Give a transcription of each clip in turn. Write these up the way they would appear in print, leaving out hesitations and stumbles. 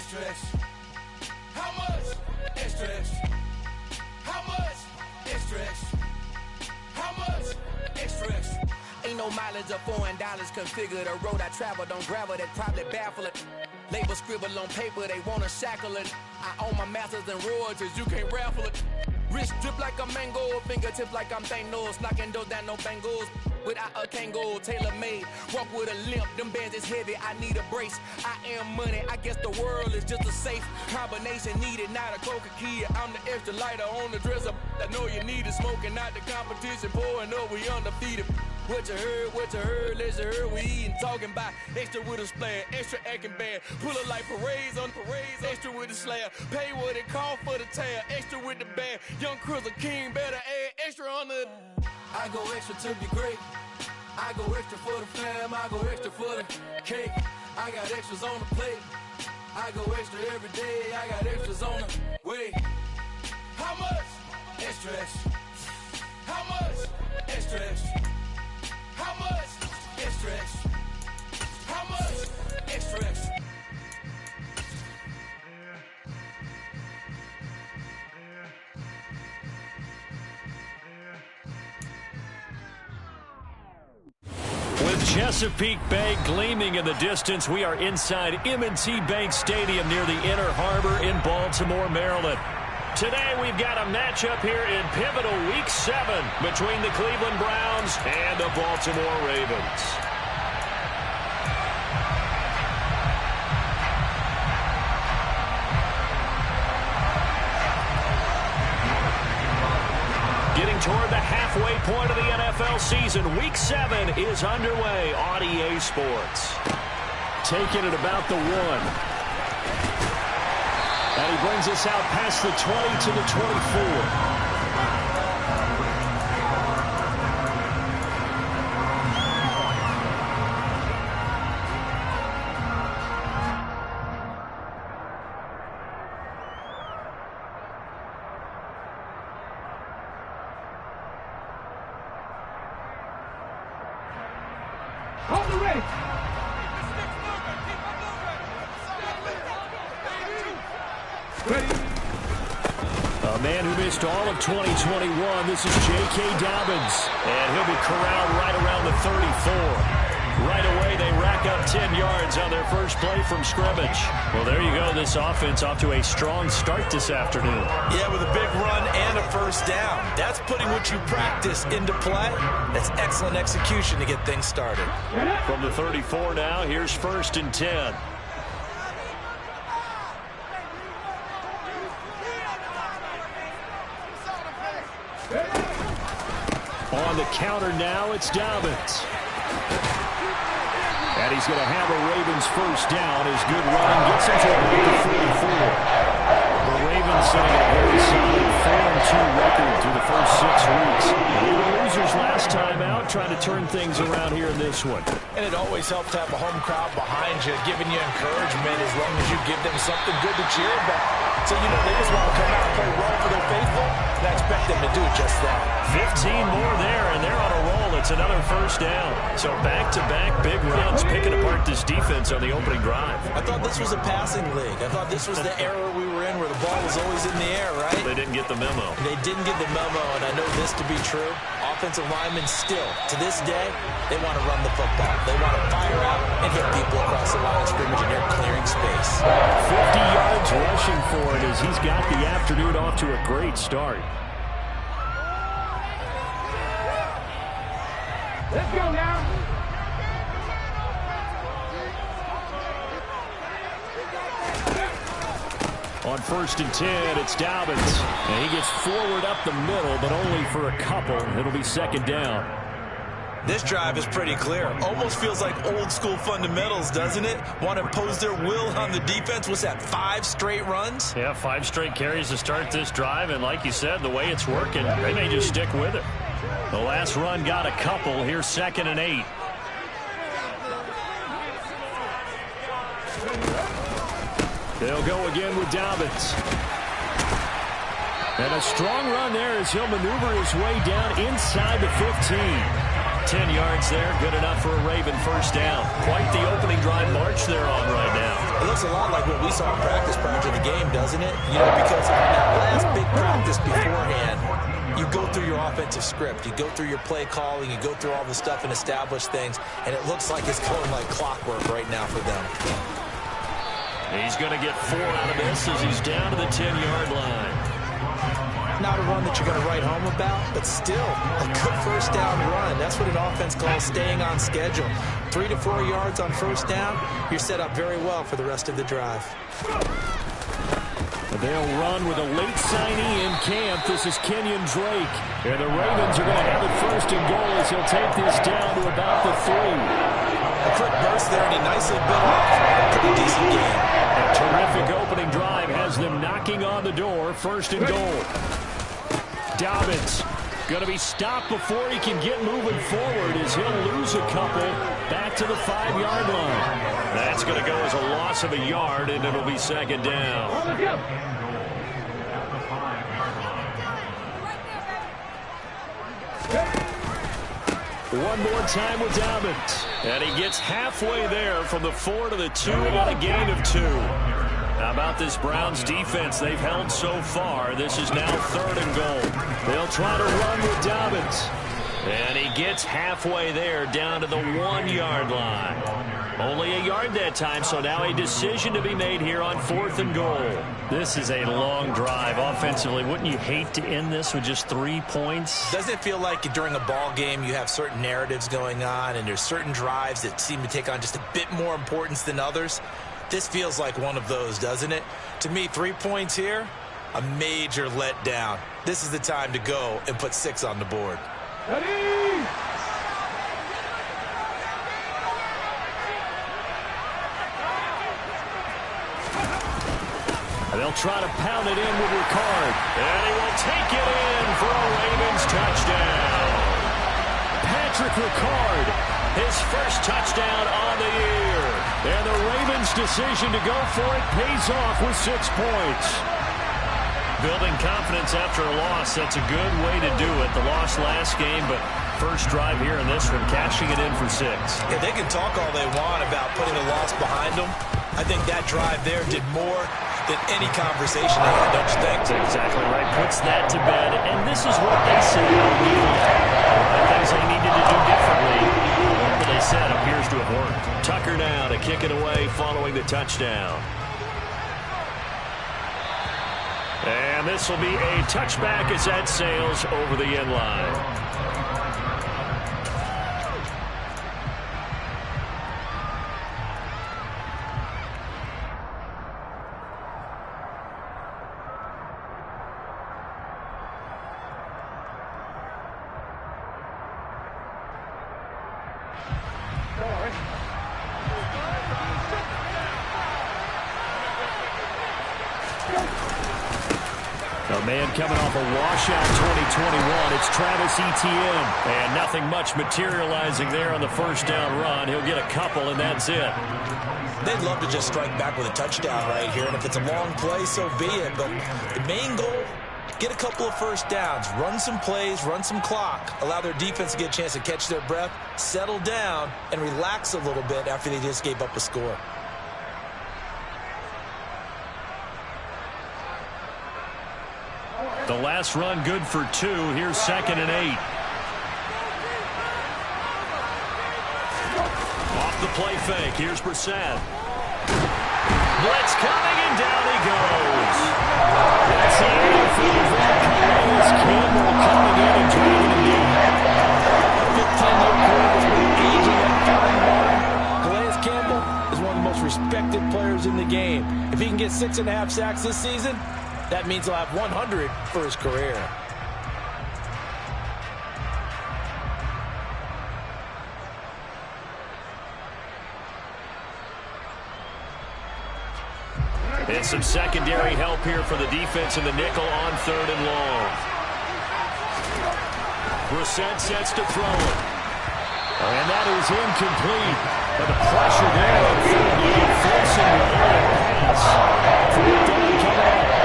Extra, extra. How much? Extra, extra. How much? Extra, extra. How much? Extra, extra. Ain't no mileage of $4 configure the road I travel. Don't gravel, that probably baffle it. Label scribble on paper, they wanna shackle it. I own my masters and royalties, you can't raffle it. Wrist drip like a mango, fingertips like I'm Thanos. Knocking those down, no bangles. Without a Kangol, tailor-made. Walk with a limp, them bands is heavy, I need a brace. I am money, I guess the world is just a safe combination needed, not a Coca-Cola. I'm the extra lighter on the dresser. I know you need it, smoking out the competition, pouring up, we undefeated. What you heard, let's hear we eatin', talking about extra with a splash, extra acting bad. Pull up like parades on parades, extra with the slab. Pay what it cost for the tab, extra with the bag. Young Cruiser King, better add extra on the. I go extra to be great. I go extra for the fam, I go extra for the cake. I got extras on the plate. I go extra every day, I got extras on the way. How much? Extra, extra. How much? Extra, extra. How much? Extra, extra. How much? Extra, extra. With Chesapeake Bay gleaming in the distance, we are inside M&T Bank Stadium near the Inner Harbor in Baltimore, Maryland. Today we've got a matchup here in pivotal Week 7 between the Cleveland Browns and the Baltimore Ravens. Getting toward the halfway point of the NFL season, Week 7 is underway on EA Sports. Taking it about the 1. And he brings us out past the 20 to the 24. Hold the race. A man who missed all of 2021, this is J.K. Dobbins. And he'll be corralled right around the 34. Right away, they rack up 10 yards on their first play from scrimmage. Well, there you go. This offense off to a strong start this afternoon. Yeah, with a big run and a first down. That's putting what you practice into play. That's excellent execution to get things started. From the 34 now, here's 1st and 10. On the counter now, it's Dobbins. And he's going to have a Ravens first down. His good run gets him to about the 44. The Ravens setting a very solid 4-2 record through the first 6 weeks. They were losers last time out, trying to turn things around here in this one. And it always helps to have a home crowd behind you, giving you encouragement as long as you give them something good to cheer about. So, you know, they just want to come out and play well for their faithful, and I expect them to do just that. 15 more there, and they're on a roll. It's another first down. So back-to-back big runs, picking apart this defense on the opening drive. I thought this was a passing league. I thought this was the era we were in where the ball was always in the air, right? They didn't get the memo. They didn't get the memo, and I know this to be true. Offensive linemen still, to this day, they want to run the football. They want to fire out and hit people across the line of scrimmage, and they're clearing space. 50 yards rushing for it as he's got the afternoon off to a great start. Let's go now. On 1st and 10, it's Dobbins. And he gets forward up the middle, but only for a couple. It'll be 2nd down. This drive is pretty clear. Almost feels like old school fundamentals, doesn't it? Want to impose their will on the defense. What's that, 5 straight runs? Yeah, 5 straight carries to start this drive. And like you said, the way it's working, they may just stick with it. The last run got a couple. Here's 2nd and 8. They'll go again with Dobbins. And a strong run there as he'll maneuver his way down inside the 15. 10 yards there, good enough for a Raven first down. Quite the opening drive march they're on right now. It looks a lot like what we saw in practice prior to the game, doesn't it? You know, because in that last big practice beforehand, you go through your offensive script. You go through your play calling. You go through all the stuff and establish things. And it looks like it's going like clockwork right now for them. He's going to get 4 out of this as he's down to the 10-yard line. Not a run that you're going to write home about, but still a good first down run. That's what an offense calls staying on schedule. 3 to 4 yards on first down, you're set up very well for the rest of the drive. They'll run with a late signee in camp. This is Kenyon Drake. And the Ravens are going to have it first and goal as he'll take this down to about the 3. A quick burst there, and he nicely bit off a pretty decent game. A terrific opening drive has them knocking on the door. First and goal. Dobbins going to be stopped before he can get moving forward as he'll lose a couple back to the 5-yard line. That's going to go as a loss of a yard, and it'll be second down. One more time with Dobbins. And he gets halfway there from the 4 to the 2 on a gain of 2. How about this Browns defense they've held so far? This is now 3rd and goal. They'll try to run with Dobbins. And he gets halfway there down to the 1-yard line. Only a yard that time, so now a decision to be made here on 4th and goal. This is a long drive offensively. Wouldn't you hate to end this with just 3 points? Doesn't it feel like during a ball game you have certain narratives going on and there's certain drives that seem to take on just a bit more importance than others? This feels like one of those, doesn't it? To me, 3 points here, a major letdown. This is the time to go and put 6 on the board. Ready? They'll try to pound it in with Ricard. And he will take it in for a Ravens touchdown. Patrick Ricard, his first touchdown on the year. And the Ravens' decision to go for it pays off with 6 points. Building confidence after a loss, that's a good way to do it. The loss last game, but first drive here in this one, cashing it in for 6. Yeah, they can talk all they want about putting a loss behind them. I think that drive there did more than any conversation they had, don't you think? That's exactly right. Puts that to bed, and this is what they said immediately. Things they needed to do differently. Whatever they said appears to have worked. Tucker now to kick it away following the touchdown. And this will be a touchback as that sails over the end line. A man coming off a washout 2021, it's Travis Etienne. And nothing much materializing there on the first down run. He'll get a couple, and that's it. They'd love to just strike back with a touchdown right here, and if it's a long play, so be it. But the main goal, get a couple of first downs, run some plays, run some clock, allow their defense to get a chance to catch their breath, settle down, and relax a little bit after they just gave up a score. The last run good for 2. Here's 2nd and 8. Off the play fake. Here's Brissett. Blitz coming, and down he goes. That's the end for the Calais Campbell coming in and dragging him down. 15-year career has been aging at fine line. Calais Campbell is one of the most respected players in the game. If he can get 6.5 sacks this season, that means he'll have 100 for his career. And some secondary help here for the defense in the nickel on 3rd and long. Brissett sets to throw it. And that is incomplete. But the pressure there on 3rd and forcing the early pass. 4th down coming up.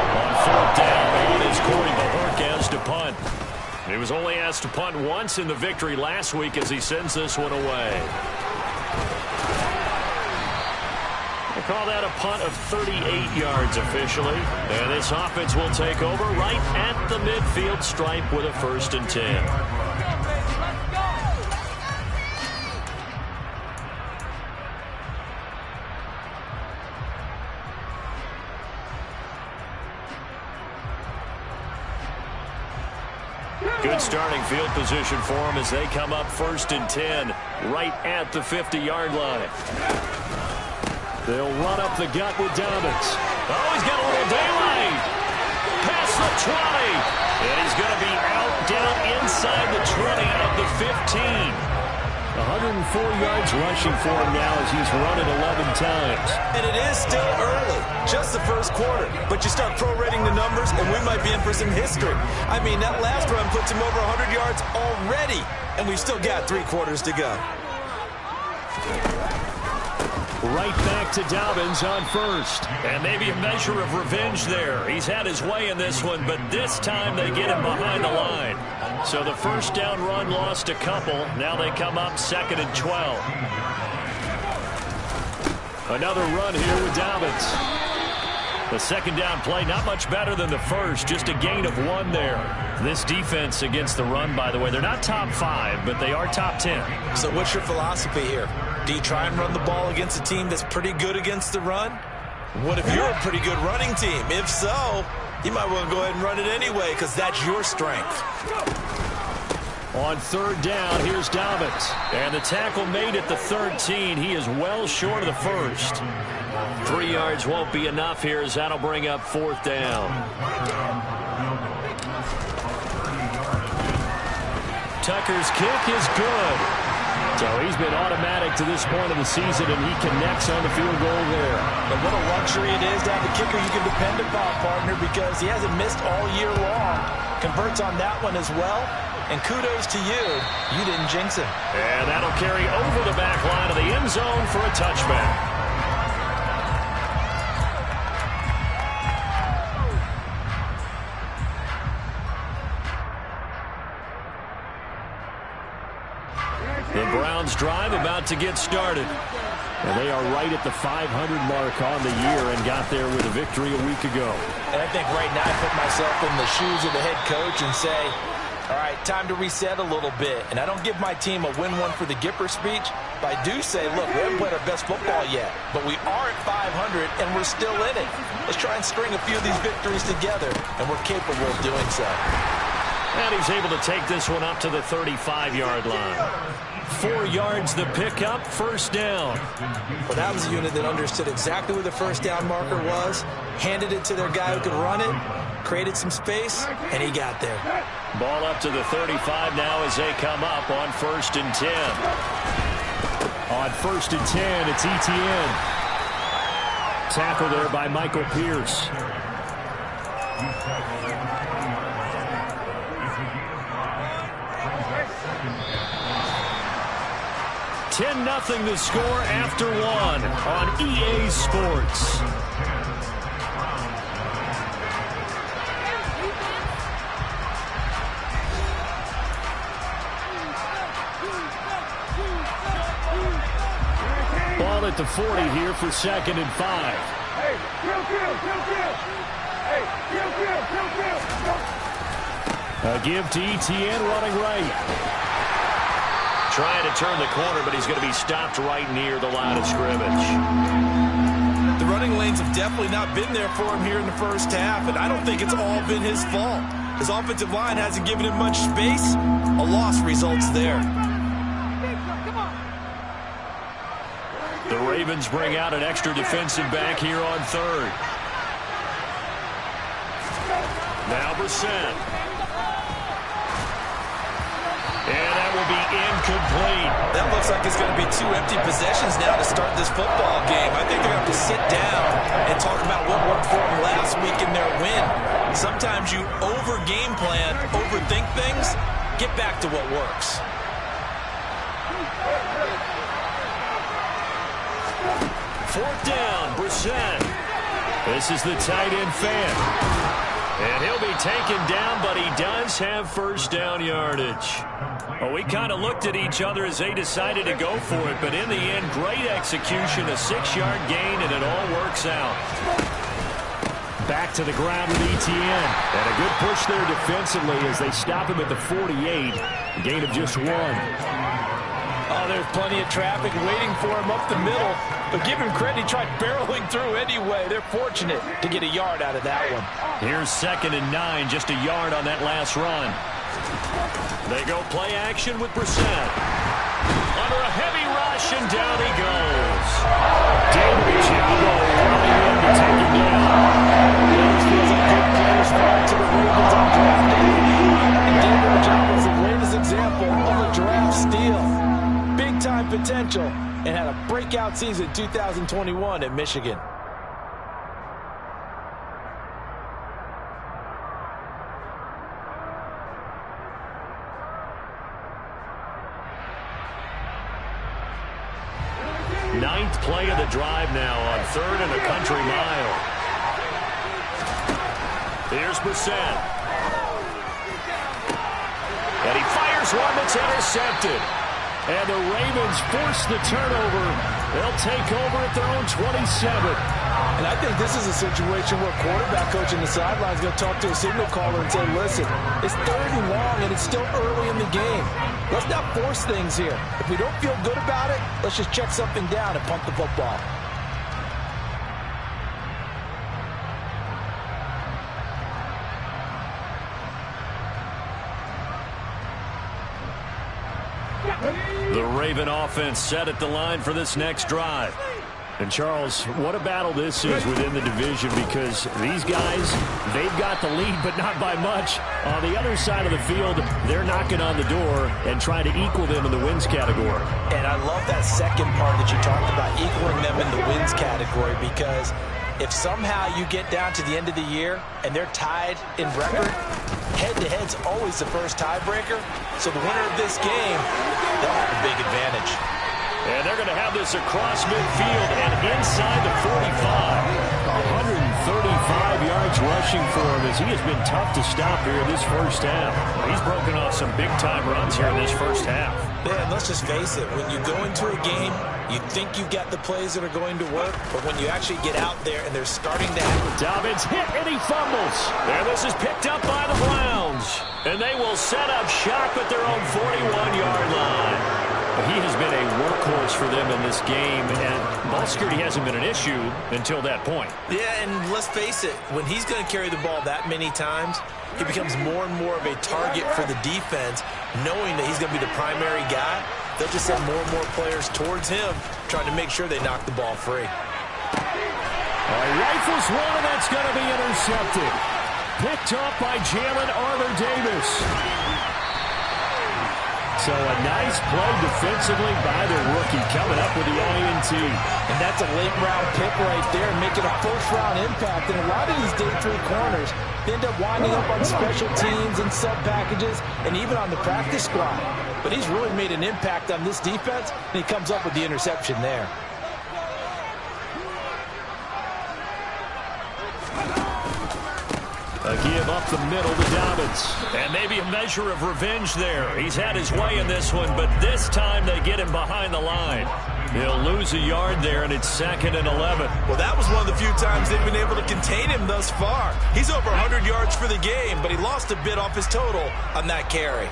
On 4th down, it is Corey Bojorquez to punt. New He was only asked to punt once in the victory last week as he sends this one away. They call that a punt of 38 yards officially. And this offense will take over right at the midfield stripe with a 1st and 10. Good starting field position for them as they come up 1st and 10 right at the 50-yard line. They'll run up the gut with Dobbins. Oh, he's got a little daylight. Past the 20. And he's going to be out down inside the 20 of the 15. 104 yards rushing for him now as he's run it 11 times. And it is still early, just the first quarter. But you start prorating the numbers, and we might be in for some history. I mean, that last run puts him over 100 yards already, and we've still got 3 quarters to go. Right back to Dobbins on 1st. And maybe a measure of revenge there. He's had his way in this one, but this time they get him behind the line. So the 1st down run lost a couple. Now they come up 2nd and 12. Another run here with Dobbins. The 2nd down play, not much better than the 1st. Just a gain of 1 there. This defense against the run, by the way, they're not top 5, but they are top 10. So what's your philosophy here? Do you try and run the ball against a team that's pretty good against the run? What if you're a pretty good running team? If so, you might want to go ahead and run it anyway because that's your strength. On 3rd down, here's Dobbins. And the tackle made at the 13. He is well short of the 1st. 3 yards won't be enough here as that'll bring up 4th down. Tucker's kick is good. So he's been automatic to this point of the season, and he connects on the field goal there. And what a luxury it is to have a kicker you can depend upon, partner, because he hasn't missed all year long. Converts on that one as well. And kudos to you. You didn't jinx him. And that'll carry over the back line of the end zone for a touchback. The Browns drive about to get started. And they are right at the 500 mark on the year and got there with a victory a week ago. And I think right now I put myself in the shoes of the head coach and say, all right, time to reset a little bit. And I don't give my team a win one for the Gipper speech, but I do say, look, we haven't played our best football yet, but we are at 500 and we're still in it. Let's try and string a few of these victories together, and we're capable of doing so. And he's able to take this one up to the 35-yard line. 4 yards the pickup, 1st down. Well, that was a unit that understood exactly where the 1st down marker was, handed it to their guy who could run it, created some space, and he got there. Ball up to the 35 now as they come up on 1st and 10. On 1st and 10, it's Etienne. Tackle there by Michael Pierce. 10-0 the score after 1 on EA Sports. Ball at the 40 here for 2nd and 5. Hey, kill. Hey, kill. A give to Etienne running right. Trying to turn the corner, but he's going to be stopped right near the line of scrimmage. The running lanes have definitely not been there for him here in the first half, and I don't think it's all been his fault. His offensive line hasn't given him much space. A loss results there. The Ravens bring out an extra defensive back here on 3rd. Now Brissett. And that will be incomplete. That looks like it's going to be 2 empty possessions now to start this football game. I think they're going to have to sit down and talk about what worked for them last week in their win. Sometimes you over-game plan, overthink things. Get back to what works. Fourth down, Brissett. This is the tight end fan. And he'll be taken down, but he does have first down yardage. Well, we kind of looked at each other as they decided to go for it, but in the end, great execution, a 6-yard gain, and it all works out. Back to the ground with Etienne. And a good push there defensively as they stop him at the 48. A gain of just 1. Oh, there's plenty of traffic waiting for him up the middle. But give him credit, he tried barreling through anyway. They're fortunate to get a yard out of that one. Here's 2nd and 9, just a yard on that last run. They go play action with Brissett. Under a heavy rush, and down he goes. David Ojabo running in to take him down. This feels like good players fall to the Ravens on draft day. And David Ojabo is the latest example of a draft steal. Big-time potential, and had a breakout season 2021 at Michigan. Ninth play of the drive now on 3rd and a country mile. Here's Brissett. And he fires one that's intercepted. And the Ravens force the turnover. They'll take over at their own 27. And I think this is a situation where quarterback coach in the sideline is going to talk to a signal caller and say, listen, it's 3rd and long and it's still early in the game. Let's not force things here. If we don't feel good about it, let's just check something down and punt the football. The Raven offense set at the line for this next drive. And, Charles, what a battle this is within the division because these guys, they've got the lead, but not by much. On the other side of the field, they're knocking on the door and trying to equal them in the wins category. And I love that second part that you talked about, equaling them in the wins category, because if somehow you get down to the end of the year and they're tied in record, head-to-head's always the first tiebreaker. So the winner of this game, they'll have a big advantage. And they're going to have this across midfield and inside the 45. 135 yards rushing for him as he has been tough to stop here in this first half. He's broken off some big-time runs here in this first half. Man, let's just face it. When you go into a game, you think you've got the plays that are going to work, but when you actually get out there and they're starting to happen. Dobbins hit and he fumbles. And this is picked up by the Browns. And they will set up shop at their own 41-yard line. He has been a workhorse for them in this game, and ball security hasn't been an issue until that point. Yeah, and let's face it, when he's going to carry the ball that many times, he becomes more and more of a target for the defense, knowing that he's going to be the primary guy. They'll just send more and more players towards him, trying to make sure they knock the ball free. Rifles one, and that's going to be intercepted. Picked up by Jalen Armour-Davis. So a nice play defensively by the rookie coming up with the INT. And that's a late-round pick right there, making a first-round impact. And a lot of these day 3 corners end up winding up on special teams and sub-packages and even on the practice squad. But he's really made an impact on this defense, and he comes up with the interception there. A give up the middle to Dobbins. And maybe a measure of revenge there. He's had his way in this one, but this time they get him behind the line. He'll lose a yard there, and it's 2nd and 11. Well, that was one of the few times they've been able to contain him thus far. He's over 100 yards for the game, but he lost a bit off his total on that carry.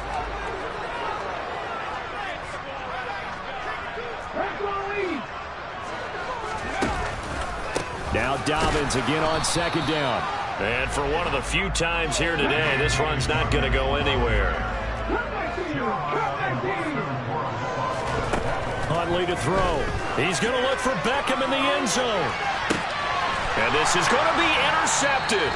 Now Dobbins again on 2nd down. And for one of the few times here today, this run's not going to go anywhere. Huntley to throw. He's going to look for Beckham in the end zone. And this is going to be intercepted.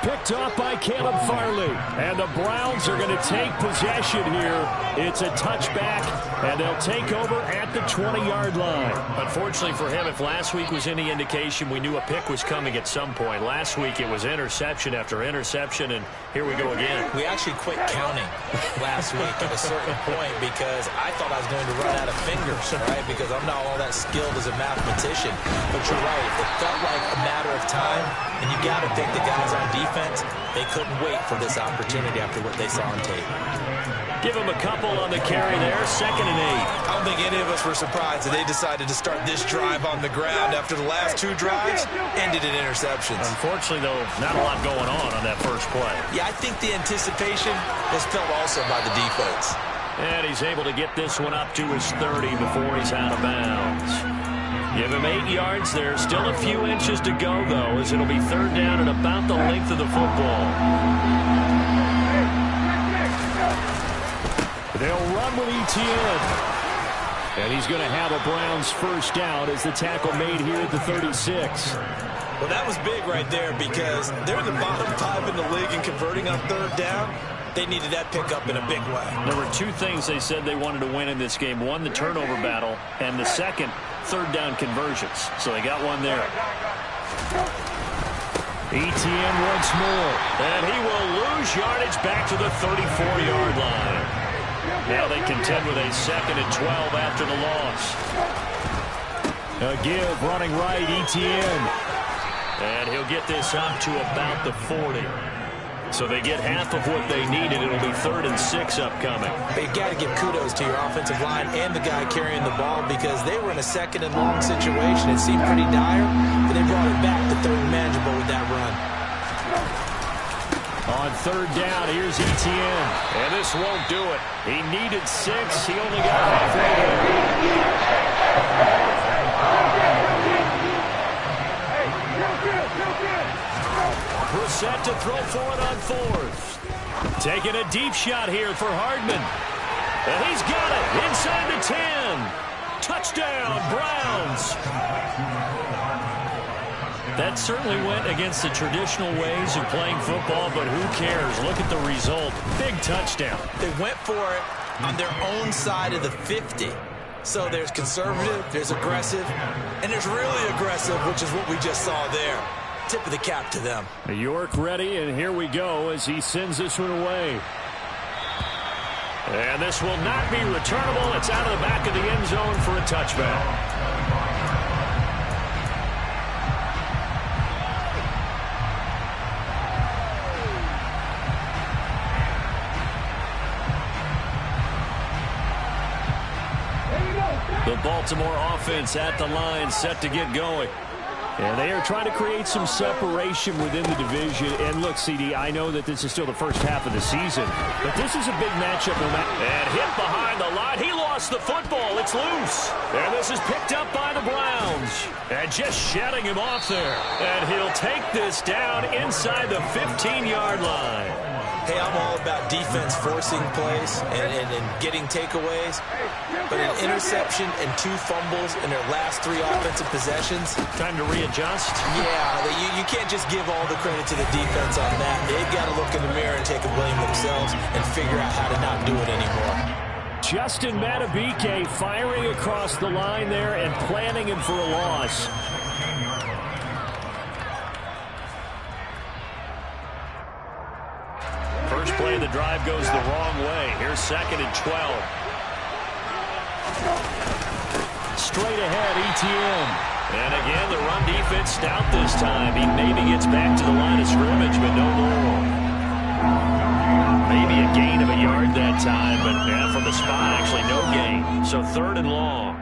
Picked off by Caleb Farley. And the Browns are going to take possession here. It's a touchback, and they'll take over at the 20-yard line. Unfortunately for him, if last week was any indication, we knew a pick was coming at some point. Last week it was interception after interception, and here we go again. We actually quit counting last week at a certain point because I thought I was going to run out of fingers, right? Because I'm not all that skilled as a mathematician. But you're right. It felt like a matter of time. And you got to think the guys on defense, they couldn't wait for this opportunity after what they saw on tape. Give him a couple on the carry there, 2nd and 8. I don't think any of us were surprised that they decided to start this drive on the ground after the last 2 drives ended in interceptions. Unfortunately, though, not a lot going on that first play. Yeah, I think the anticipation was felt also by the defense. And he's able to get this one up to his 30 before he's out of bounds. Give him 8 yards there. Still a few inches to go, though, as it'll be 3rd down and about the length of the football. They'll run with Etienne. And he's going to have a Browns first down as the tackle made here at the 36. Well, that was big right there because they're the bottom 5 in the league in converting on 3rd down. They needed that pickup in a big way. There were 2 things they said they wanted to win in this game. One, the turnover battle, and the second, 3rd down conversions. So they got one there. Etienne once more. And he will lose yardage back to the 34-yard line. Now they contend with a 2nd and 12 after the loss. A give running right, Etienne. And he'll get this up to about the 40. So they get half of what they needed. It'll be 3rd and 6 upcoming. But you got to give kudos to your offensive line and the guy carrying the ball because they were in a 2nd and long situation. It seemed pretty dire, but they brought it back to 3rd and manageable with that run. On 3rd down, here's Etienne. And this won't do it. He needed 6. He only got halfway there. Brissett to throw for it on 4th. Taking a deep shot here for Hardman. And he's got it inside the 10. Touchdown, Browns. That certainly went against the traditional ways of playing football, but who cares? Look at the result. Big touchdown. They went for it on their own side of the 50. So there's conservative, there's aggressive, and there's really aggressive, which is what we just saw there. Tip of the cap to them. York ready, and here we go as he sends this one away. And this will not be returnable. It's out of the back of the end zone for a touchback. The Baltimore offense at the line, set to get going. And they are trying to create some separation within the division. And look, CD, I know that this is still the first half of the season, but this is a big matchup. And hit behind the line. He lost the football. It's loose. And this is picked up by the Browns. And just shedding him off there. And he'll take this down inside the 15-yard line. Hey, I'm all about defense forcing plays and getting takeaways. But an interception and 2 fumbles in their last 3 offensive possessions. Time to readjust? Yeah, you can't just give all the credit to the defense on that. They've got to look in the mirror and take a blame themselves and figure out how to not do it anymore. Justin Madubuike firing across the line there and planning him for a loss. First play of the drive goes the wrong way. Here's 2nd and 12. Straight ahead, Etienne. And again, the run defense stout this time. He maybe gets back to the line of scrimmage, but no more. Maybe a gain of a yard that time, but yeah, from the spot, actually no gain. So 3rd and long.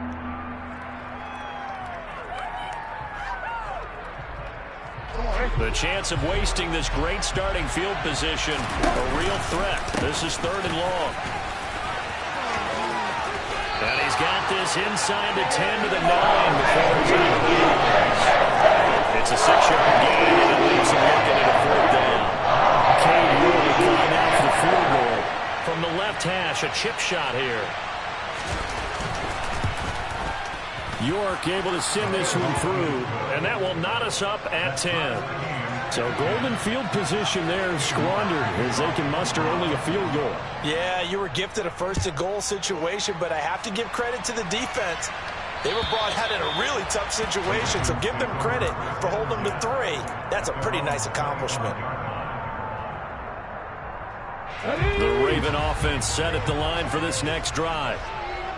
The chance of wasting this great starting field position, a real threat. This is 3rd and long. And he's got this inside the 10 to the 9 before he's out of bounds. It's a 6-yard gain, and it leaves him looking at a 4th down. Cade York coming out for the field goal. From the left hash, a chip shot here. York able to send this one through, and that will knot us up at 10. So golden field position there squandered as they can muster only a field goal. Yeah, you were gifted a 1st and goal situation, but I have to give credit to the defense. They were brought out in a really tough situation, so give them credit for holding them to 3. That's a pretty nice accomplishment. The Raven offense set at the line for this next drive.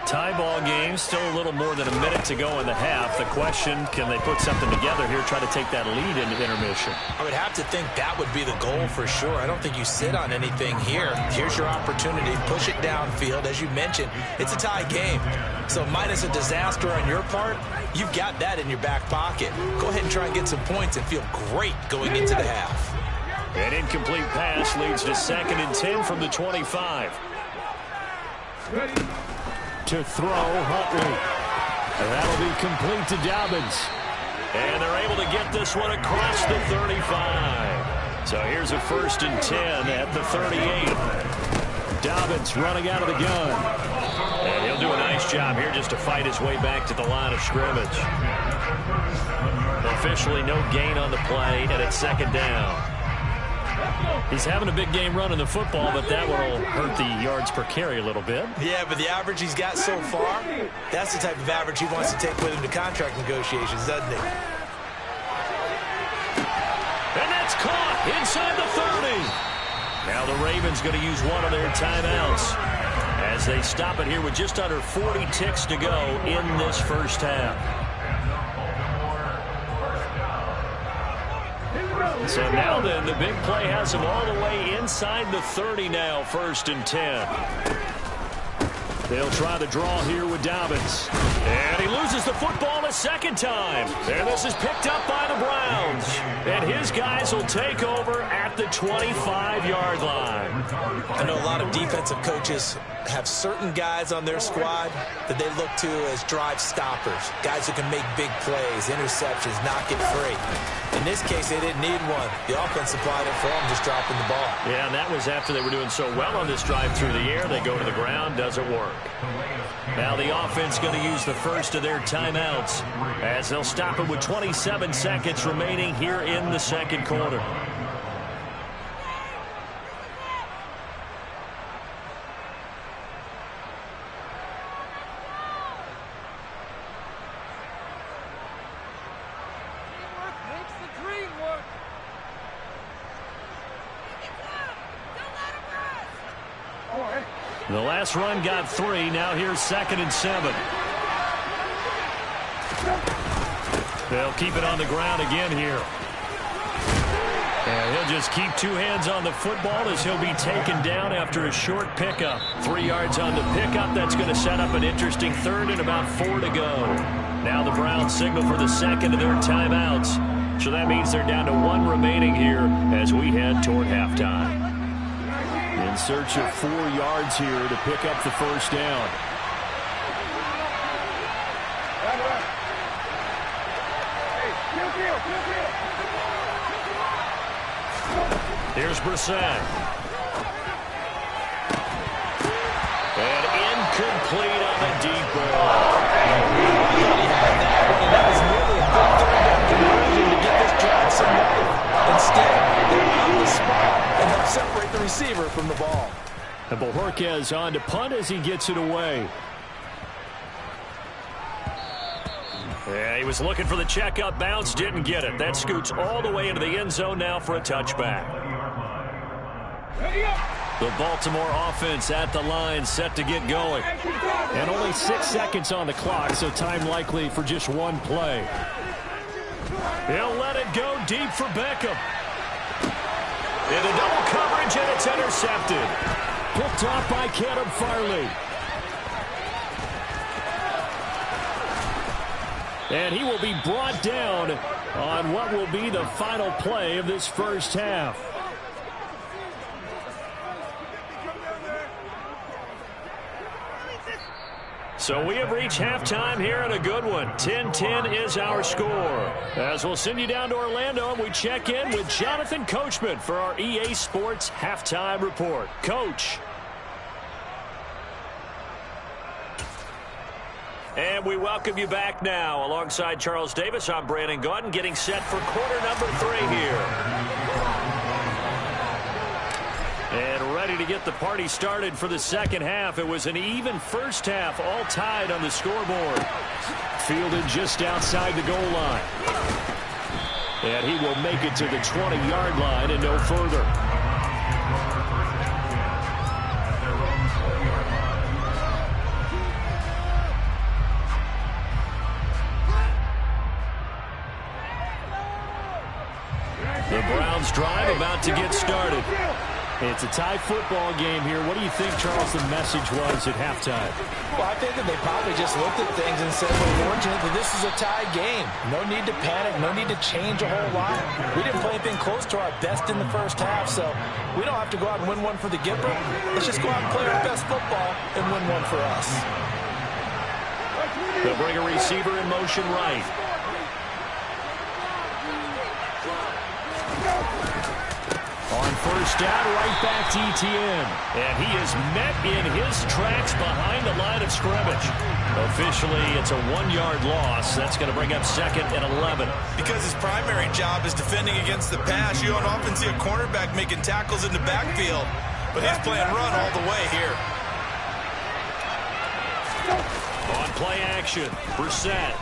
Tie ball game, still a little more than a minute to go in the half. The question, can they put something together here, try to take that lead into intermission? I would have to think that would be the goal for sure. I don't think you sit on anything here. Here's your opportunity. Push it downfield. As you mentioned, it's a tie game. So minus a disaster on your part, you've got that in your back pocket. Go ahead and try and get some points and feel great going into the half. An incomplete pass leads to 2nd and 10 from the 25. To throw Huntley. And that'll be complete to Dobbins. And they're able to get this one across the 35. So here's a 1st and 10 at the 38. Dobbins running out of the gun. And he'll do a nice job here just to fight his way back to the line of scrimmage. Officially no gain on the play, and it's 2nd down. He's having a big game running the football, but that one will hurt the yards per carry a little bit. Yeah, but the average he's got so far, that's the type of average he wants to take with him to contract negotiations, doesn't he? And that's caught inside the 30. Now the Ravens going to use one of their timeouts as they stop it here with just under 40 ticks to go in this first half. So now then, the big play has him all the way inside the 30 now, 1st and 10. They'll try the draw here with Dobbins. And he loses the football a 2nd time. And this is picked up by the Browns. And his guys will take over at the 25-yard line. I know a lot of defensive coaches have certain guys on their squad that they look to as drive stoppers, guys who can make big plays, interceptions, knock it free. In this case, they didn't need one. The offense supplied it for them, just dropping the ball. Yeah, and that was after they were doing so well on this drive through the air. They go to the ground, doesn't work. Now the offense going to use the first of their timeouts as they'll stop it with 27 seconds remaining here in the 2nd quarter. The last run got 3. Now here's 2nd and 7. They'll keep it on the ground again here. And he'll just keep 2 hands on the football as he'll be taken down after a short pickup. 3 yards on the pickup. That's going to set up an interesting 3rd and about 4 to go. Now the Browns signal for the 2nd of their timeouts. So that means they're down to 1 remaining here as we head toward halftime. In search of 4 yards here to pick up the 1st down. Here's Brissett. And incomplete on the deep ball. That was nearly a good 3rd down conversion to get this drive some life. Instead, they're on the spot and help separate the receiver from the ball. And Bojorquez on to punt as he gets it away. Yeah, he was looking for the checkup bounce, didn't get it. That scoots all the way into the end zone now for a touchback. The Baltimore offense at the line, set to get going. And only 6 seconds on the clock, so time likely for just 1 play. He'll let it go deep for Beckham. Into double coverage, and it's intercepted. Picked off by Caleb Farley. And he will be brought down on what will be the final play of this first half. So we have reached halftime here in a good one. 10-10 is our score. As we'll send you down to Orlando, and we check in with Jonathan Coachman for our EA Sports Halftime Report. Coach. And we welcome you back now. Alongside Charles Davis, I'm Brandon Gaudin, getting set for quarter number 3 here. And ready to get the party started for the second half. It was an even first half, all tied on the scoreboard. Fielded just outside the goal line. And he will make it to the 20-yard line and no further. The Browns drive about to get started. It's a tie football game here. What do you think, Charles, the message was at halftime? Well, I think that they probably just looked at things and said, we're fortunate that this is a tie game. No need to panic. No need to change a whole lot. We didn't play anything close to our best in the first half, so we don't have to go out and win one for the Gipper. Let's just go out and play our best football and win one for us. They'll bring a receiver in motion right. On first down, right back to Etienne. And he is met in his tracks behind the line of scrimmage. Officially, it's a 1-yard loss. That's going to bring up 2nd and 11. Because his primary job is defending against the pass, you don't often see a cornerback making tackles in the backfield. But he's playing run all the way here. On play action, Brissett.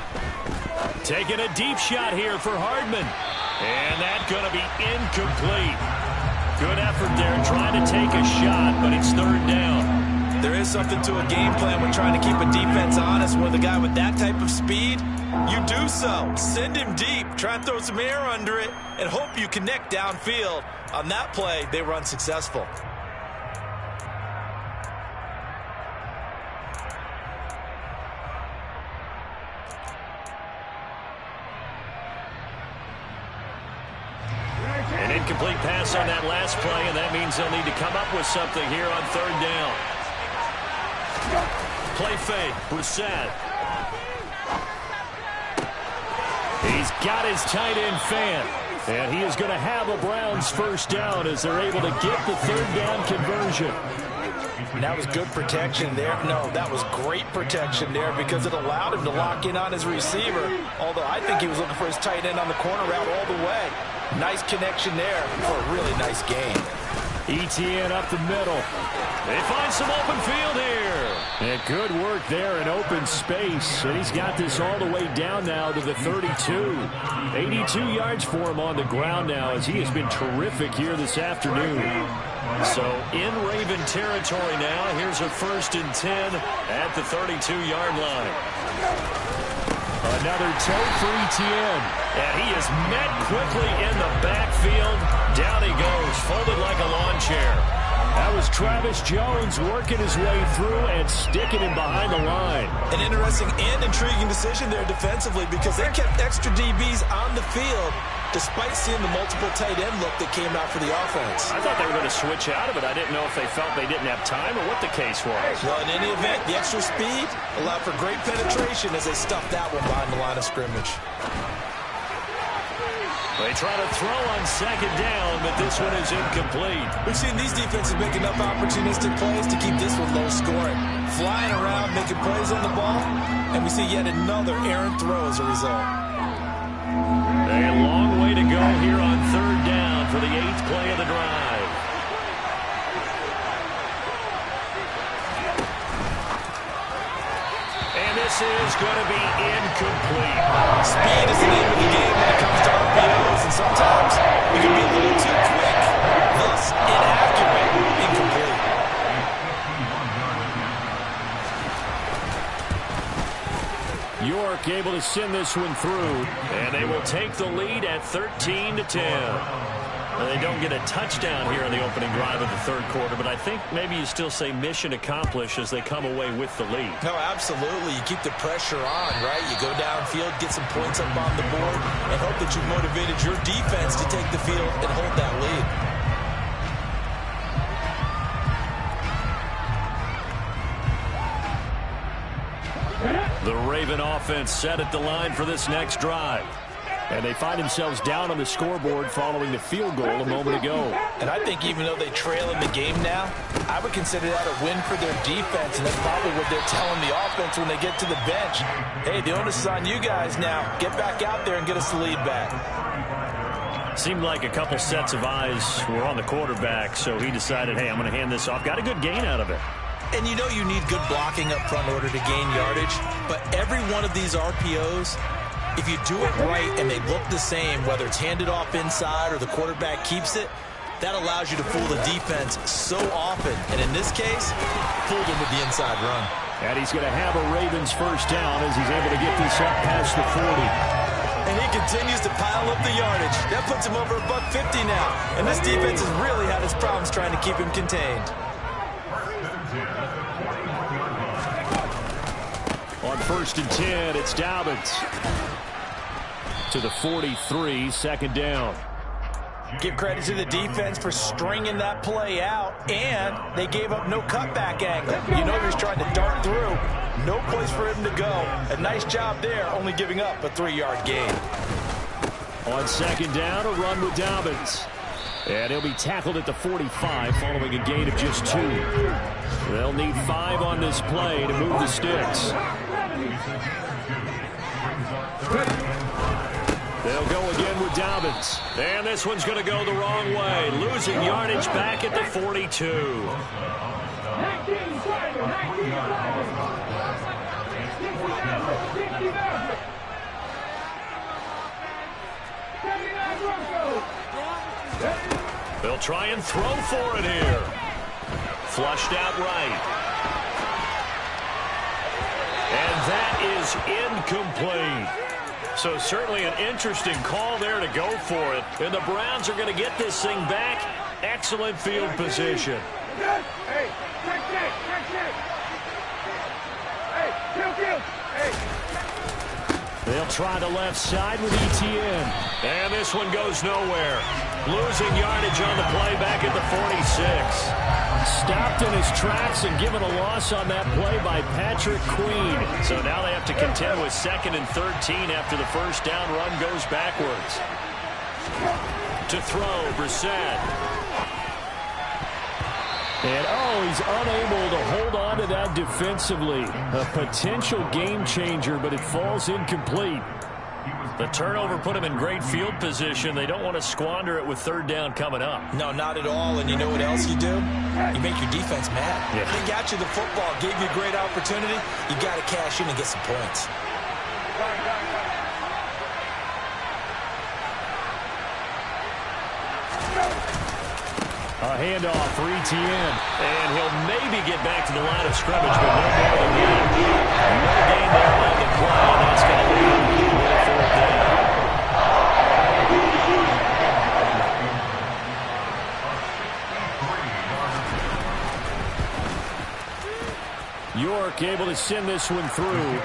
Taking a deep shot here for Hardman. And that's going to be incomplete. Good effort there trying to take a shot, but it's 3rd down. There is something to a game plan when trying to keep a defense honest. With a guy with that type of speed, you do so. Send him deep, try and throw some air under it, and hope you connect downfield. On that play, they were unsuccessful. An incomplete pass on that last play, and that means they'll need to come up with something here on 3rd down. Play fake, Brissett. He's got his tight end fan, and he is going to have a Browns first down as they're able to get the 3rd down conversion. That was good protection there. No, that was great protection there because it allowed him to lock in on his receiver, although I think he was looking for his tight end on the corner route all the way. Nice connection there for a really nice game. Etienne up the middle. They find some open field here. And good work there in open space. And he's got this all the way down now to the 32. 82 yards for him on the ground now as he has been terrific here this afternoon. So in Raven territory now. Here's a 1st and 10 at the 32-yard line. Another toe for Etienne. And he is met quickly in the backfield. Down he goes, folded like a lawn chair. That was Travis Jones working his way through and sticking him behind the line. An interesting and intriguing decision there defensively because they kept extra DBs on the field despite seeing the multiple tight end look that came out for the offense. I thought they were going to switch out of it. I didn't know if they felt they didn't have time or what the case was. Well, in any event, the extra speed allowed for great penetration as they stuffed that one behind the line of scrimmage. They try to throw on 2nd down, but this one is incomplete. We've seen these defenses make enough opportunistic plays to keep this one low scoring. Flying around, making plays on the ball, and we see yet another errant throw as a result. A long way to go here on 3rd down for the 8th play of the drive. And this is going to be incomplete. Speed is the name of the game when it comes to RPOs, and sometimes you can be a little too quick. Thus, inaccurate, incomplete. York able to send this one through, and they will take the lead at 13-10. They don't get a touchdown here in the opening drive of the 3rd quarter, but I think maybe you still say mission accomplished as they come away with the lead. No, absolutely. You keep the pressure on, right? You go downfield, get some points up on the board, and hope that you've motivated your defense to take the field and hold that lead. The Raven offense set at the line for this next drive. And they find themselves down on the scoreboard following the field goal a moment ago. And I think even though they trail in the game now, I would consider that a win for their defense, and that's probably what they're telling the offense when they get to the bench. Hey, the onus is on you guys now. Get back out there and get us the lead back. Seemed like a couple sets of eyes were on the quarterback, so he decided, hey, I'm going to hand this off. Got a good gain out of it. And you know you need good blocking up front in order to gain yardage, but every one of these RPOs, if you do it right and they look the same, whether it's handed off inside or the quarterback keeps it, that allows you to fool the defense so often. And in this case, fooled him with the inside run. And he's going to have a Ravens first down as he's able to get this up past the 40. And he continues to pile up the yardage. That puts him over $150 now. And this defense has really had its problems trying to keep him contained. On 1st and 10, it's Dobbins. To the 43, 2nd down. Give credit to the defense for stringing that play out, and they gave up no cutback angle. You know he was trying to dart through. No place for him to go. A nice job there, only giving up a 3-yard gain. On 2nd down, a run with Dobbins. And he'll be tackled at the 45 following a gain of just 2. They'll need 5 on this play to move the sticks. They'll go again with Dobbins. And this one's going to go the wrong way. Losing yardage back at the 42. They'll try and throw for it here. Flushed out right. And that is incomplete. So certainly an interesting call there to go for it. And the Browns are going to get this thing back. Excellent field position. Hey, They'll try the left side with ETN. And this one goes nowhere. Losing yardage on the play back at the 46. Stopped in his tracks and given a loss on that play by Patrick Queen. So now they have to contend with 2nd and 13 after the first down run goes backwards. To throw, Brissett. And, he's unable to hold on to that defensively. A potential game changer, but it falls incomplete. The turnover put him in great field position. They don't want to squander it with 3rd down coming up. No, not at all. And you know what else you do? You make your defense mad. Yeah. They got you the football, gave you a great opportunity. You got to cash in and get some points. A handoff for ETN. And he'll maybe get back to the line of scrimmage, but no more than that. No gain there on the play, and that's going to lead to a 4th down. York able to send this one through.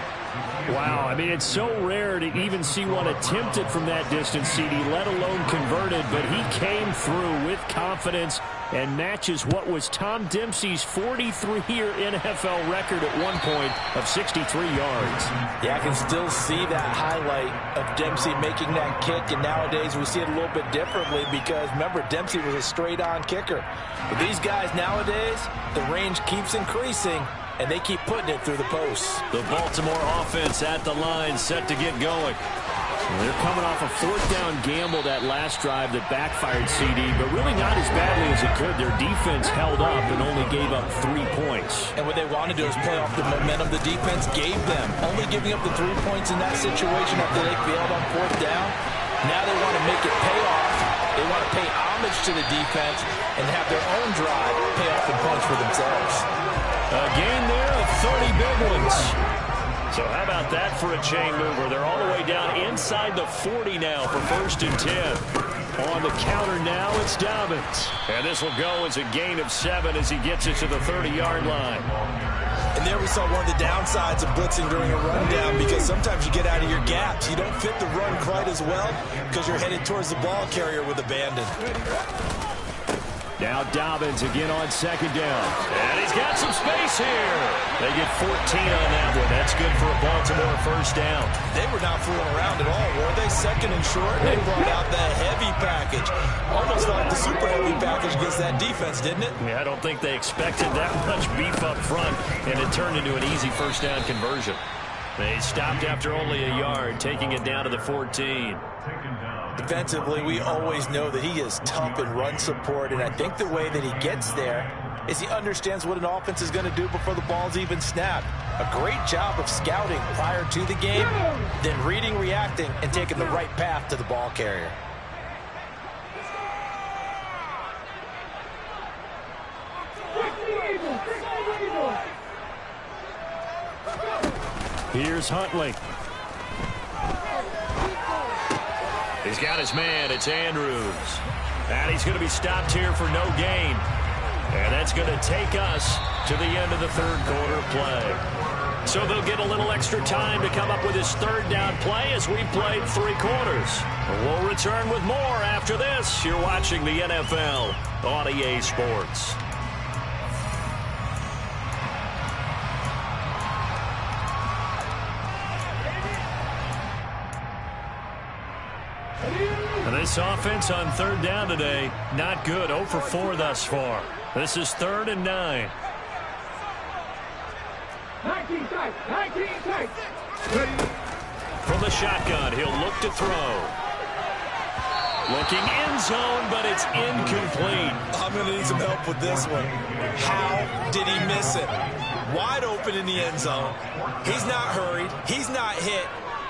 Wow, I mean, it's so rare to even see one attempted from that distance, CD, let alone converted, but he came through with confidence and matches what was Tom Dempsey's 43-year NFL record at one point of 63 yards. Yeah, I can still see that highlight of Dempsey making that kick, and nowadays we see it a little bit differently because, remember, Dempsey was a straight-on kicker. But these guys nowadays, the range keeps increasing, and they keep putting it through the posts. The Baltimore offense at the line, set to get going. They're coming off a 4th down gamble that last drive that backfired, CD, but really not as badly as it could. Their defense held up and only gave up 3 points. And what they want to do is play off the momentum the defense gave them. Only giving up the 3 points in that situation after they failed on 4th down. Now they want to make it pay off. They want to pay homage to the defense and have their own drive pay off in points for themselves. A gain there of 30 big ones. So how about that for a chain mover? They're all the way down inside the 40 now for 1st and 10. On the counter now, it's Dobbins. And this will go as a gain of 7 as he gets it to the 30-yard line. And there we saw one of the downsides of blitzing during a rundown, because sometimes you get out of your gaps. You don't fit the run quite as well because you're headed towards the ball carrier with abandon. Now Dobbins again on 2nd down. And he's got some space here. They get 14 on that one. That's good for a Baltimore 1st down. They were not fooling around at all, were they? 2nd and short, they brought out the heavy package. Almost like the super heavy package against that defense, didn't it? Yeah, I don't think they expected that much beef up front, and it turned into an easy 1st down conversion. They stopped after only a yard, taking it down to the 14. Defensively, we always know that he is tough in run support, and I think the way that he gets there is he understands what an offense is going to do before the ball's even snapped. A great job of scouting prior to the game, then reading, reacting, and taking the right path to the ball carrier. Here's Huntley. He's got his man. It's Andrews. And he's going to be stopped here for no gain. And that's going to take us to the end of the third quarter play. So they'll get a little extra time to come up with his third down play as we played 3 quarters. We'll return with more after this. You're watching the NFL on EA Sports. And this offense on third down today, not good. 0 for 4 thus far. This is 3rd and 9. 19 tight. 19 tight. From the shotgun, he'll look to throw. Looking end zone, but it's incomplete. I'm going to need some help with this one. How did he miss it? Wide open in the end zone. He's not hurried. He's not hit.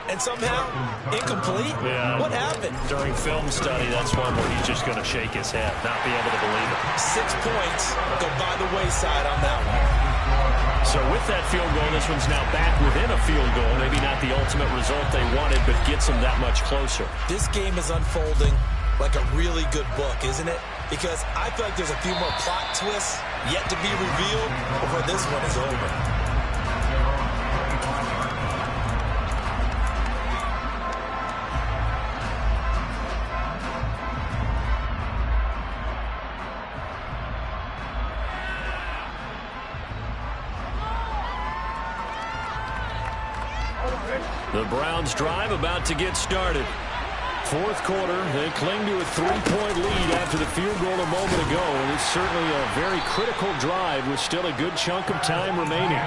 And somehow, incomplete? Yeah. What happened? During film study, that's one where he's just going to shake his head, not be able to believe it. 6 points go by the wayside on that one. So with that field goal, this one's now back within a field goal. Maybe not the ultimate result they wanted, but gets them that much closer. This game is unfolding like a really good book, isn't it? Because I feel like there's a few more plot twists yet to be revealed before this one is over. The Browns drive about to get started. Fourth quarter, they cling to a 3-point lead after the field goal a moment ago. And it's certainly a very critical drive with still a good chunk of time remaining.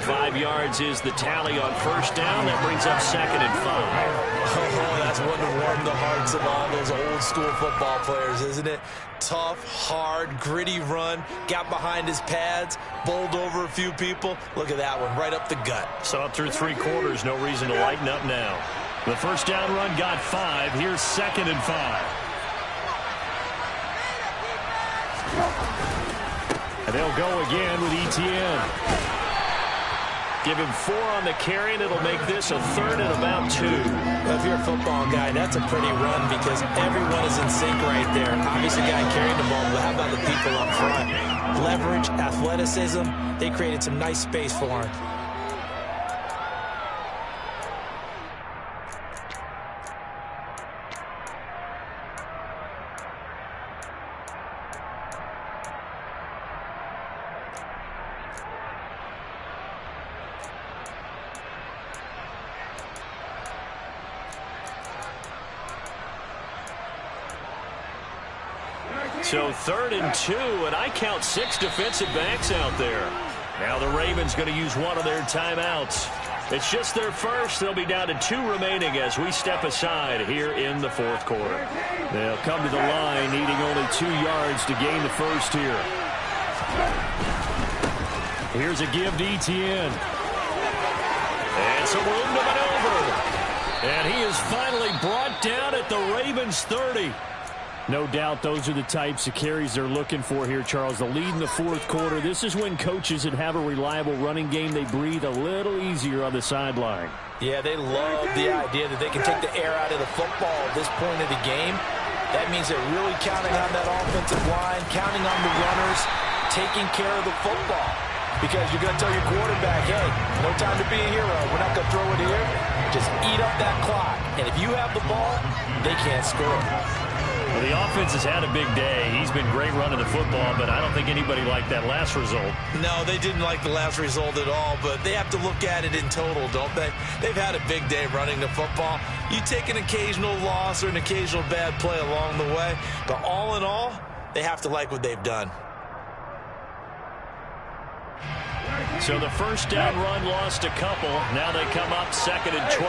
5 yards is the tally on first down. That brings up 2nd and 5. Oh, that's one to warm the hearts of all those old school football players, isn't it? Tough, hard, gritty run. Got behind his pads, bowled over a few people. Look at that one, right up the gut. Saw it through 3 quarters. No reason to lighten up now. The first down run got 5. Here's 2nd and 5. And they'll go again with Etienne. Give him 4 on the carry, and it'll make this a 3rd and about 2. Well, if you're a football guy, that's a pretty run because everyone is in sync right there. Obviously, the guy carrying the ball, but how about the people up front? Leverage, athleticism, they created some nice space for him. So 3rd and 2, and I count 6 defensive backs out there. Now the Ravens going to use one of their timeouts. It's just their first. They'll be down to 2 remaining as we step aside here in the fourth quarter. They'll come to the line needing only 2 yards to gain the first here. Here's a give to Etienne. And some room to maneuver. And he is finally brought down at the Ravens 30. No doubt those are the types of carries they're looking for here, Charles. The lead in the fourth quarter. This is when coaches that have a reliable running game, they breathe a little easier on the sideline. Yeah, they love the idea that they can take the air out of the football at this point of the game. That means they're really counting on that offensive line, counting on the runners, taking care of the football. Because you're going to tell your quarterback, hey, no time to be a hero. We're not going to throw it here. Just eat up that clock. And if you have the ball, they can't score. Well, the offense has had a big day. He's been great running the football, but I don't think anybody liked that last result. No, they didn't like the last result at all, but they have to look at it in total, don't they? They've had a big day running the football. You take an occasional loss or an occasional bad play along the way, but all in all, they have to like what they've done. So the first down run lost a couple. Now they come up 2nd and 12.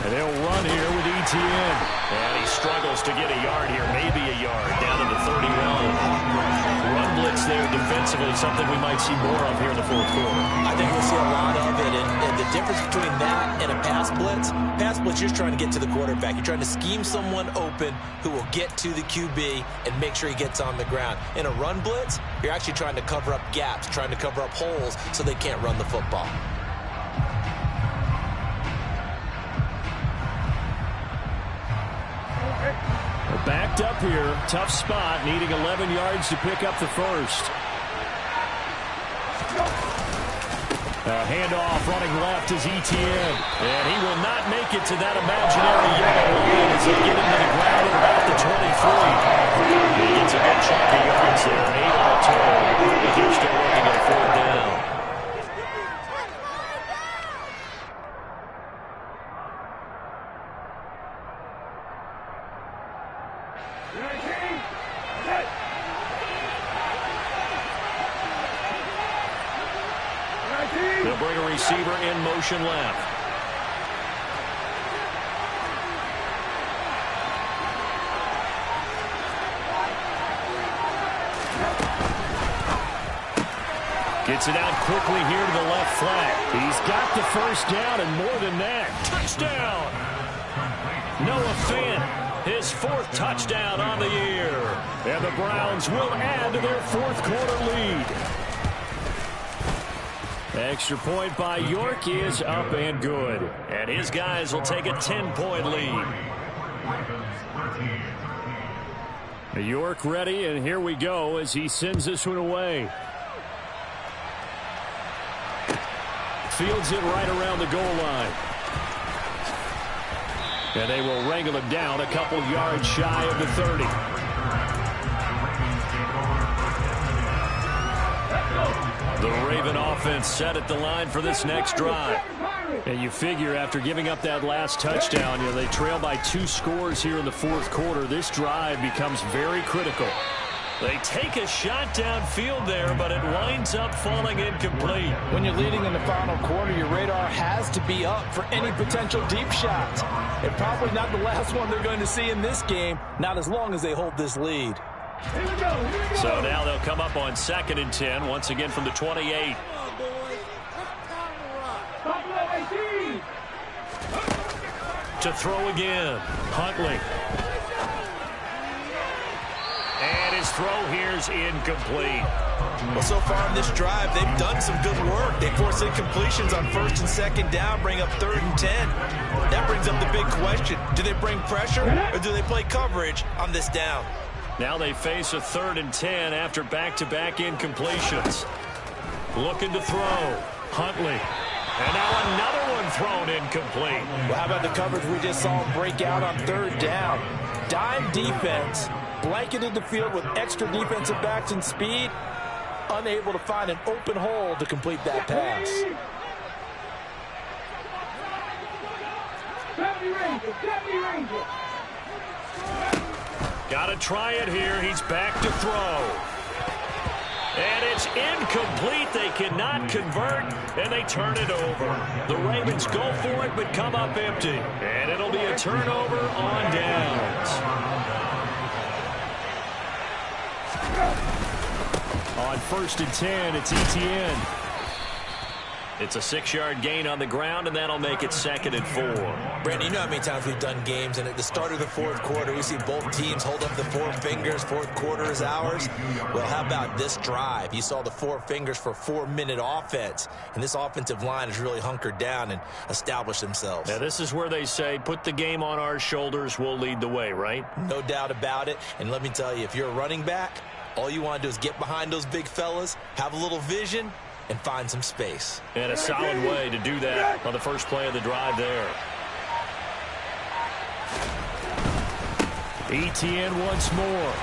And they'll run here with Etienne. And he struggles to get a yard here, maybe a yard, down to the 31. Run blitz there defensively, something we might see more of here in the fourth quarter. I think we'll see a lot of it, and the difference between that and a pass blitz, you're just trying to get to the quarterback. You're trying to scheme someone open who will get to the QB and make sure he gets on the ground. In a run blitz, you're actually trying to cover up gaps, trying to cover up holes so they can't run the football. up here. Tough spot, needing 11 yards to pick up the first. Handoff running left is Etienne. And he will not make it to that imaginary yellow line as he get into the ground at about the 23. He gets a good chunk of yards there, 8 all total. But they're still looking at a 4th down. They'll bring a receiver in motion left. Gets it out quickly here to the left flank. He's got the first down and more than that. Touchdown! Noah Fant, his 4th touchdown on the year. And the Browns will add to their 4th quarter lead. Extra point by York is up and good. And his guys will take a 10-point lead. York ready, and here we go as he sends this one away. Fields it right around the goal line. And they will wrangle him down a couple yards shy of the 30. The Raven offense set at the line for this next drive. And you figure after giving up that last touchdown, they trail by 2 scores here in the 4th quarter. This drive becomes very critical. They take a shot downfield there, but it winds up falling incomplete. When you're leading in the final quarter, your radar has to be up for any potential deep shots. And probably not the last one they're going to see in this game, not as long as they hold this lead. Here we go. So now they'll come up on 2nd and 10, once again from the 28. To throw again, Huntley. And his throw here's incomplete. Well, so far in this drive, they've done some good work. They force incompletions on 1st and 2nd down, bring up 3rd and 10. That brings up the big question. Do they bring pressure or do they play coverage on this down? Now they face a 3rd and 10 after back-to-back incompletions. Looking to throw. Huntley. And now another one thrown incomplete. Well, how about the coverage we just saw him break out on 3rd down? Dime defense, blanketed the field with extra defensive backs and speed, unable to find an open hole to complete that pass. 70 Rangers. Got to try it here. He's back to throw. And it's incomplete. They cannot convert, and they turn it over. The Ravens go for it, but come up empty. And it'll be a turnover on downs. On 1st and 10, it's Etienne. It's a 6-yard gain on the ground, and that'll make it 2nd and 4. Brandon, you know how many times we've done games, and at the start of the 4th quarter, we see both teams hold up the 4 fingers. 4th quarter is ours. Well, how about this drive? You saw the 4 fingers for 4-minute offense, and this offensive line has really hunkered down and established themselves. Now, this is where they say, put the game on our shoulders, we'll lead the way, right? No doubt about it, and let me tell you, if you're a running back, all you want to do is get behind those big fellas, have a little vision, and find some space. And a solid way to do that on the first play of the drive there. Etienne once more.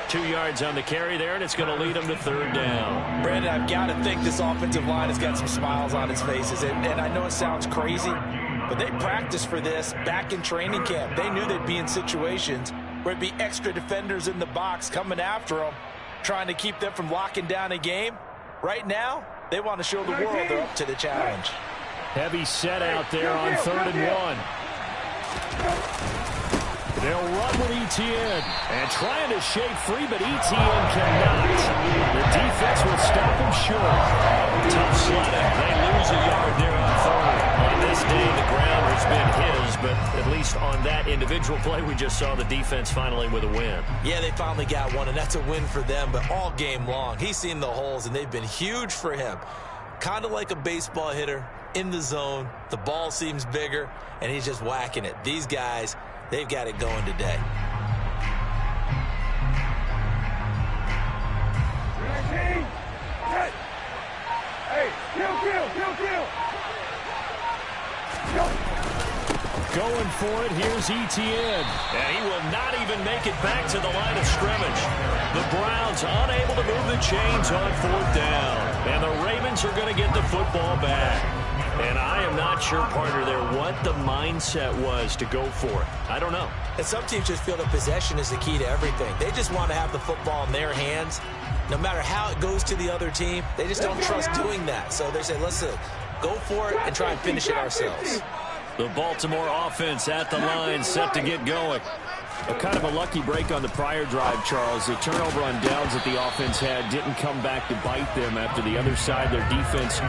2 yards on the carry there, and it's going to lead them to 3rd down. Brandon, I've got to think this offensive line has got some smiles on its faces. And I know it sounds crazy, but they practiced for this back in training camp. They knew they'd be in situations where it'd be extra defenders in the box coming after them, trying to keep them from locking down a game. Right now, they want to show the world they're up to the challenge. Heavy set out there on 3rd and 1. They'll run with Etienne. And trying to shake free, but Etienne cannot. The defense will stop him short. Tough sledding. They lose a yard there on 3rd. On this day, the ground has been his, but at least on that individual play, we just saw the defense finally with a win. Yeah, they finally got one, and that's a win for them, but all game long, he's seen the holes, and they've been huge for him. Kind of like a baseball hitter in the zone. The ball seems bigger, and he's just whacking it. They've got it going today. Going for it, here's Etienne. And he will not even make it back to the line of scrimmage. The Browns unable to move the chains on 4th down. And the Ravens are going to get the football back. And I am not sure, partner, there what the mindset was to go for it. I don't know. And some teams just feel that possession is the key to everything. They just want to have the football in their hands. No matter how it goes to the other team, they just don't trust doing that. So they say, let's go for it and try and finish it ourselves. The Baltimore offense at the line, set to get going. Kind of a lucky break on the prior drive, Charles. The turnover on downs that the offense had didn't come back to bite them after the other side. Their defense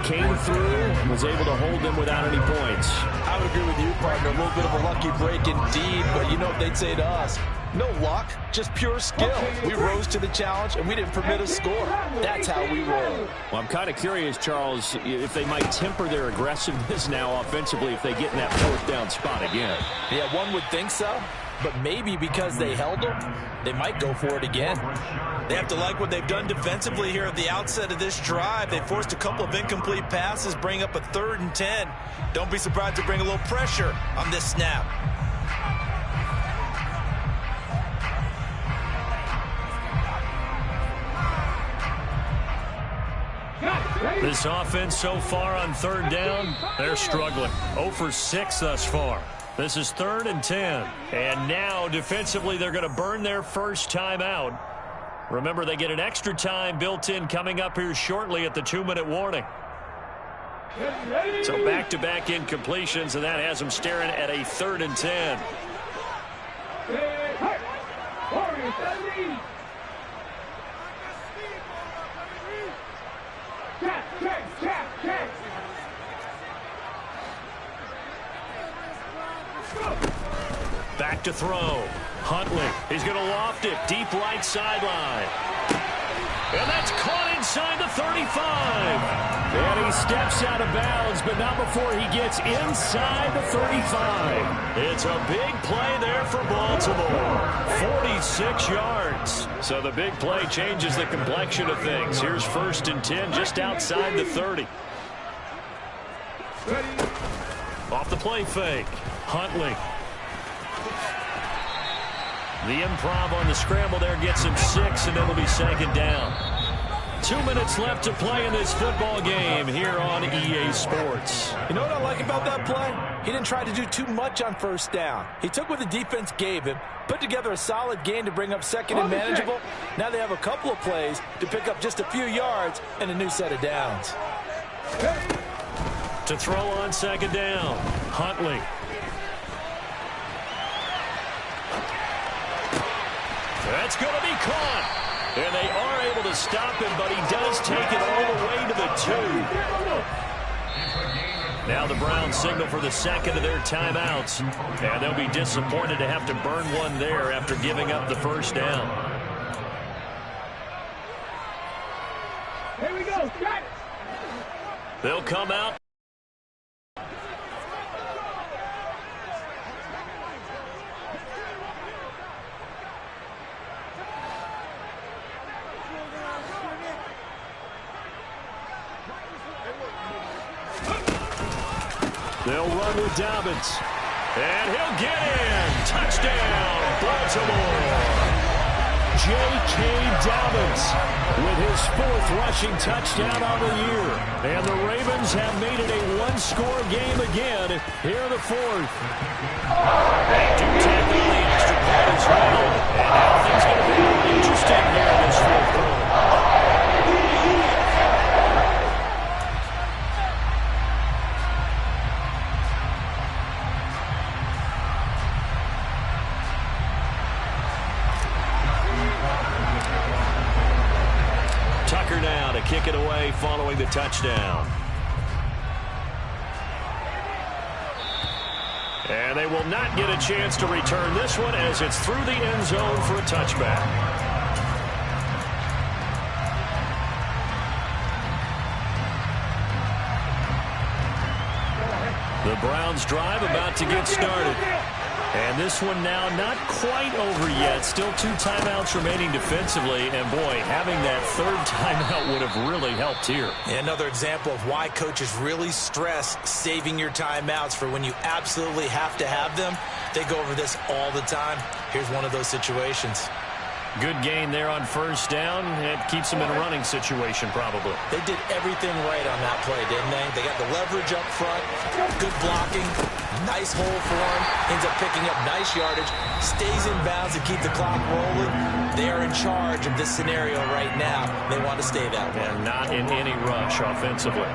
came through, was able to hold them without any points. I would agree with you, partner. A little bit of a lucky break indeed, but you know what they'd say to us? No luck, just pure skill. We rose to the challenge, and we didn't permit a score. That's how we roll. Well, I'm kind of curious, Charles, if they might temper their aggressiveness now offensively if they get in that 4th down spot again. Yeah, one would think so. But maybe because they held them, they might go for it again. They have to like what they've done defensively here at the outset of this drive. They forced a couple of incomplete passes, bring up a 3rd and 10. Don't be surprised to bring a little pressure on this snap. This offense so far on 3rd down, they're struggling. 0 for 6 thus far. This is 3rd and 10. And now, defensively, they're going to burn their first time out. Remember, they get an extra time built in coming up here shortly at the 2-minute warning. So back-to-back incompletions, and that has them staring at a 3rd and 10. Back to throw. Huntley. He's going to loft it. Deep right sideline. And that's caught inside the 35. And he steps out of bounds, but not before he gets inside the 35. It's a big play there for Baltimore. 46 yards. So the big play changes the complexion of things. Here's 1st and 10 just outside the 30. Off the play fake. Huntley. The improv on the scramble there gets him 6, and it'll be 2nd down. 2 minutes left to play in this football game here on EA Sports. You know what I like about that play? He didn't try to do too much on 1st down. He took what the defense gave him, put together a solid gain to bring up 2nd and manageable. Now they have a couple of plays to pick up just a few yards and a new set of downs. To throw on 2nd down, Huntley. That's going to be caught. And they are able to stop him, but he does take it all the way to the 2. Now the Browns signal for the 2nd of their timeouts. And they'll be disappointed to have to burn one there after giving up the 1st down. Here we go. Got it. They'll come out. They'll run with Dobbins. And he'll get in. Touchdown, Baltimore. J.K. Dobbins with his 4th rushing touchdown on the year. And the Ravens have made it a 1-score game again here in the 4th. They do take on the extra point as well. And now things going to be interesting here in this 4th quarter. Now to kick it away following the touchdown. And they will not get a chance to return this one as it's through the end zone for a touchback. The Browns drive about to get started. And this one now not quite over yet. Still 2 timeouts remaining defensively. And, boy, having that third timeout would have really helped here. Yeah, another example of why coaches really stress saving your timeouts for when you absolutely have to have them. They go over this all the time. Here's one of those situations. Good gain there on first down. It keeps them in a running situation probably. They did everything right on that play, didn't they? They got the leverage up front, good blocking, nice hole for him, ends up picking up nice yardage, stays in bounds to keep the clock rolling. They are in charge of this scenario right now. They want to stay that way. And not in any rush offensively.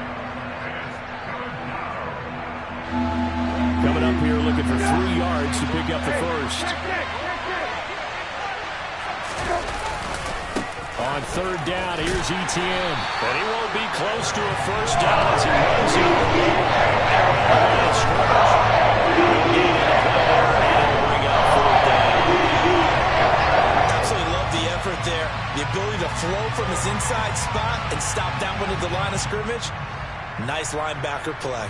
Coming up here looking for 3 yards to pick up the first. On third down, here's Etienne. And he won't be close to a first down as he runs in. Absolutely love the effort there. The ability to flow from his inside spot and stop that one at the line of scrimmage. Nice linebacker play.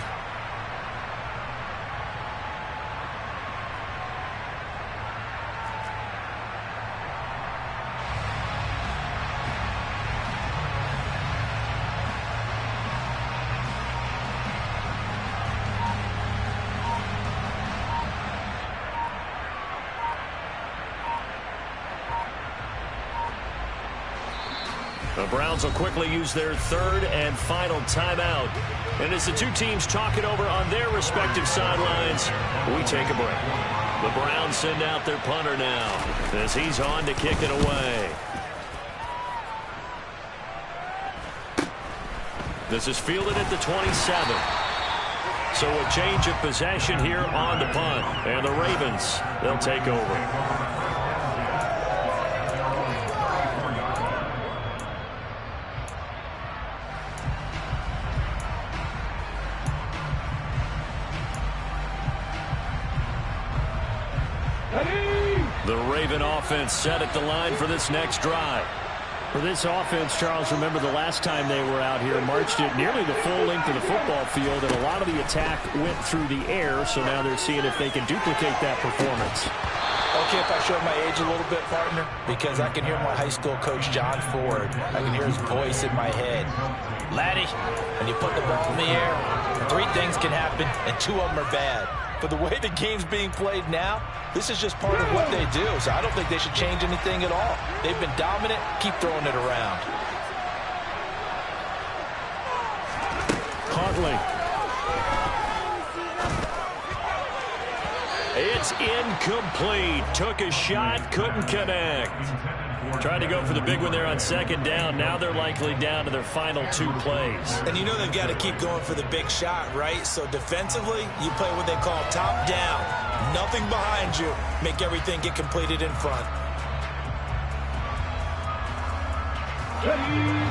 The Browns will quickly use their third and final timeout. And as the 2 teams talk it over on their respective sidelines, we take a break. The Browns send out their punter now as he's on to kick it away. This is fielded at the 27. So a change of possession here on the punt. And the Ravens, they'll take over. The Raven offense set at the line for this next drive. For this offense, Charles, remember the last time they were out here, marched it nearly the full length of the football field, and a lot of the attack went through the air, so now they're seeing if they can duplicate that performance. Okay, if I show my age a little bit, partner, because I can hear my high school coach, John Ford. I can hear his voice in my head. Laddie, when you put the ball in the air, 3 things can happen, and 2 of them are bad. But the way the game's being played now, this is just part of what they do. So I don't think they should change anything at all. They've been dominant. Keep throwing it around. Huntley. It's incomplete. Took a shot, couldn't connect. Tried to go for the big one there on second down. Now they're likely down to their final 2 plays. And you know they've got to keep going for the big shot, right? So defensively, you play what they call top down. Nothing behind you. Make everything get completed in front.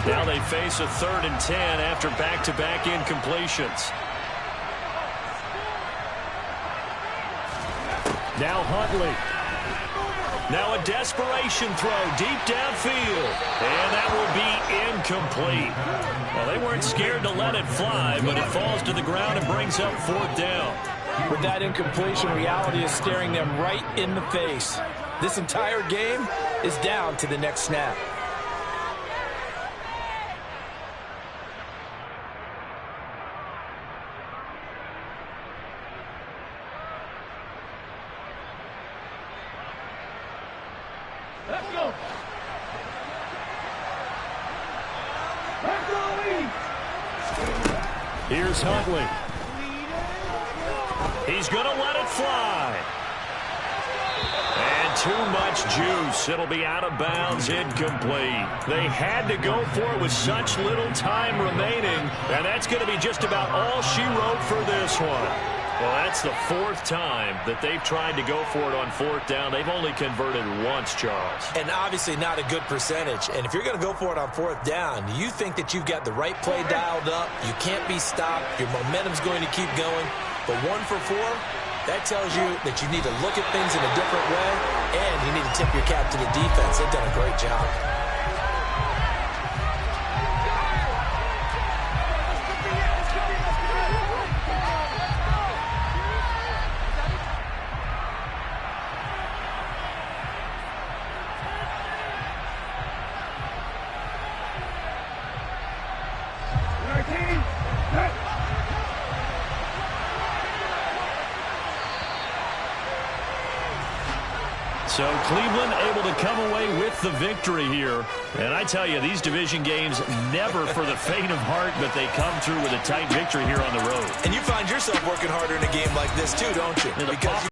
Now they face a 3rd and 10 after back-to-back incompletions. Now Huntley. Now a desperation throw deep downfield. And that will be incomplete. Well, they weren't scared to let it fly, but it falls to the ground and brings up 4th down. With that incompletion, reality is staring them right in the face. This entire game is down to the next snap. Let's go. Let's go, Here's Huntley. He's going to let it fly. And too much juice. It'll be out of bounds, incomplete. They had to go for it with such little time remaining, and that's going to be just about all she wrote for this one. Well, that's the 4th time that they've tried to go for it on 4th down. They've only converted once, Charles. And obviously not a good percentage. And if you're going to go for it on 4th down, you think that you've got the right play dialed up. You can't be stopped. Your momentum's going to keep going. But 1 for 4, that tells you that you need to look at things in a different way, and you need to tip your cap to the defense. They've done a great job. So Cleveland able to come away with the victory here. And I tell you, these division games never for the faint of heart, but they come through with a tight victory here on the road. And you find yourself working harder in a game like this too, don't you? Because